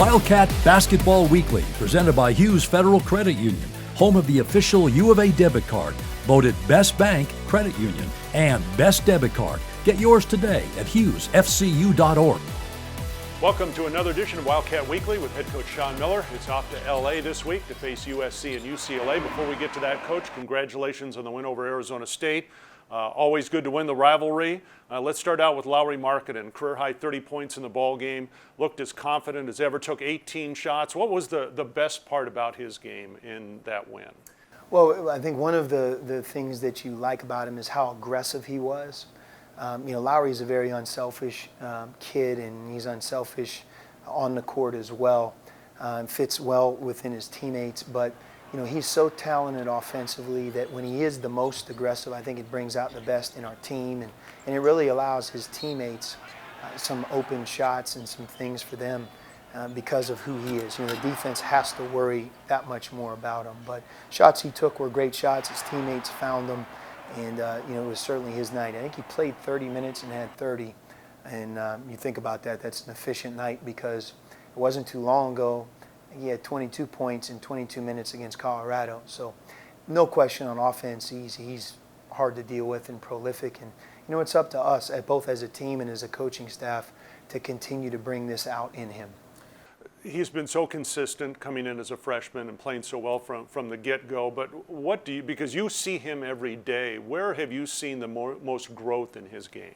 Wildcat Basketball Weekly, presented by Hughes Federal Credit Union, home of the official U of A debit card, voted Best Bank Credit Union and Best Debit Card. Get yours today at hughesfcu.org. Welcome to another edition of Wildcat Weekly with head coach Sean Miller. It's off to LA this week to face USC and UCLA. Before we get to that, Coach, congratulations on the win over Arizona State. Always good to win the rivalry. Let's start out with Lauri Markkanen. Career high 30 points in the ball game. Looked as confident as ever. Took 18 shots. What was the best part about his game in that win? Well, I think one of the things that you like about him is how aggressive he was. Lauri's a very unselfish kid, and he's unselfish on the court as well. Fits well within his teammates, but he's so talented offensively that when he is the most aggressive, I think it brings out the best in our team, and it really allows his teammates some open shots and some things for them because of who he is. The defense has to worry that much more about him. But shots he took were great shots. His teammates found them, and it was certainly his night. I think he played 30 minutes and had 30, and you think about that, that's an efficient night because it wasn't too long ago he had 22 points in 22 minutes against Colorado. So no question on offense, he's hard to deal with and prolific. And it's up to us, both as a team and as a coaching staff, to continue to bring this out in him. He's been so consistent coming in as a freshman and playing so well from the get-go. But what do you, because you see him every day, where have you seen the most growth in his game?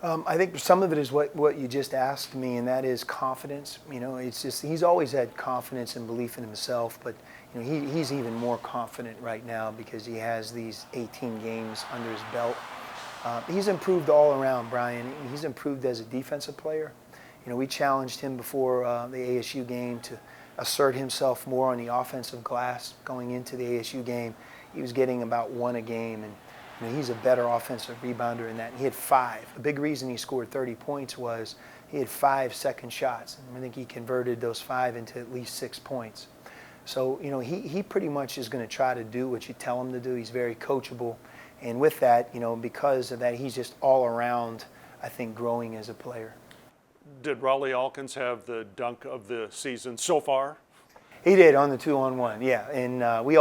I think some of it is what you just asked me, and that is confidence. It's just he's always had confidence and belief in himself, but he's even more confident right now because he has these 18 games under his belt. He's improved all around, Brian. He's improved as a defensive player. We challenged him before the ASU game to assert himself more on the offensive glass. Going into the ASU game, he was getting about one a game, and he's a better offensive rebounder in that. He had 5. The big reason he scored 30 points was he had 5 second shots. And I think he converted those 5 into at least 6 points. So, he pretty much is going to try to do what you tell him to do. He's very coachable. And with that, because of that, he's just all around, I think, growing as a player. Did Rawle Alkins have the dunk of the season so far? He did on the 2-on-1, yeah. And we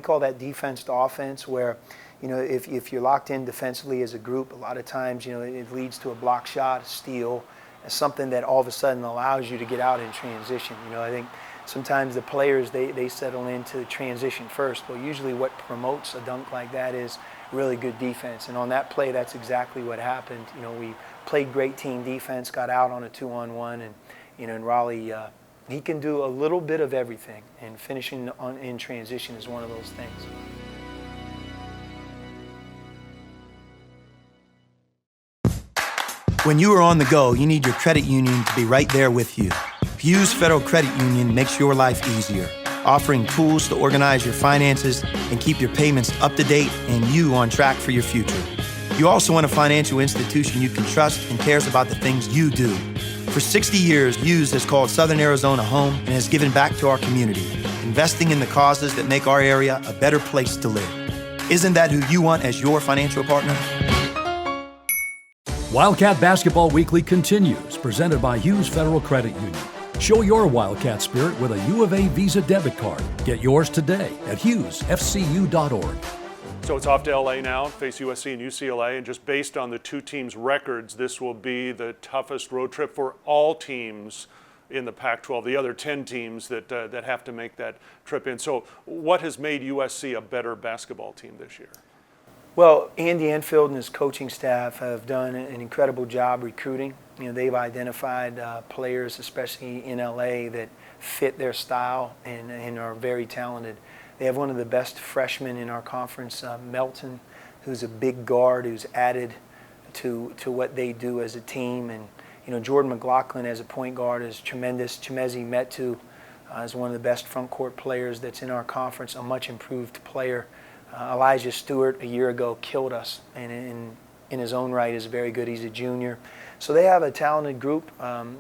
call that defense to offense, where if you're locked in defensively as a group, a lot of times, it leads to a block shot, a steal, something that all of a sudden allows you to get out in transition. I think sometimes the players, they settle into transition first. Well, usually what promotes a dunk like that is really good defense. And on that play, that's exactly what happened. We played great team defense, got out on a 2-on-1, and, and Rawle, he can do a little bit of everything, and finishing in transition is one of those things. When you are on the go, you need your credit union to be right there with you. Hughes Federal Credit Union makes your life easier, offering tools to organize your finances and keep your payments up to date and you on track for your future. You also want a financial institution you can trust and cares about the things you do. For 60 years, Hughes has called Southern Arizona home and has given back to our community, investing in the causes that make our area a better place to live. Isn't that who you want as your financial partner? Wildcat Basketball Weekly continues, presented by Hughes Federal Credit Union. Show your Wildcat spirit with a U of A Visa debit card. Get yours today at hughesfcu.org. So it's off to LA now, face USC and UCLA, and just based on the two teams' records, this will be the toughest road trip for all teams in the Pac-12, the other 10 teams that have to make that trip in. So what has made USC a better basketball team this year? Well, Andy Enfield and his coaching staff have done an incredible job recruiting. They've identified players, especially in LA, that fit their style and are very talented. They have one of the best freshmen in our conference, Melton, who's a big guard who's added to what they do as a team. And Jordan McLaughlin as a point guard is tremendous. Chimezi Metu is one of the best front court players that's in our conference, a much improved player. Elijah Stewart a year ago killed us, and in his own right is very good. He's a junior. So they have a talented group.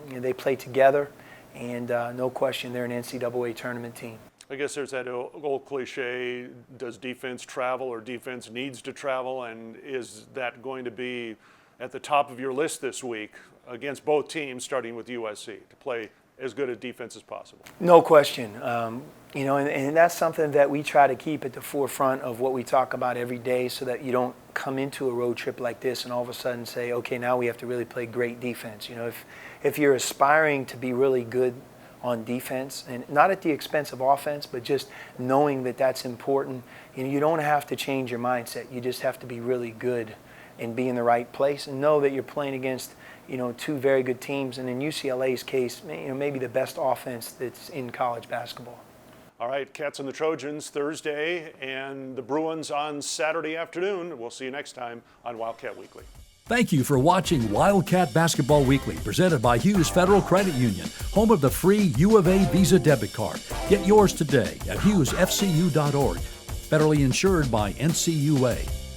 They play together, and no question they're an NCAA tournament team. I guess there's that old cliche, does defense travel or defense needs to travel, and is that going to be at the top of your list this week against both teams, starting with USC, to play as good a defense as possible. No question. You know, and that's something that we try to keep at the forefront of what we talk about every day, so that you don't come into a road trip like this and all of a sudden say, okay, now we have to really play great defense. You know, if you're aspiring to be really good on defense, and not at the expense of offense, but just knowing that that's important, you know, you don't have to change your mindset. You just have to be really good and be in the right place, and know that you're playing against, you know, two very good teams, and in UCLA's case, you know, maybe the best offense that's in college basketball. All right, Cats and the Trojans Thursday, and the Bruins on Saturday afternoon. We'll see you next time on Wildcat Weekly. Thank you for watching Wildcat Basketball Weekly, presented by Hughes Federal Credit Union, home of the free U of A Visa debit card. Get yours today at hughesfcu.org. Federally insured by NCUA.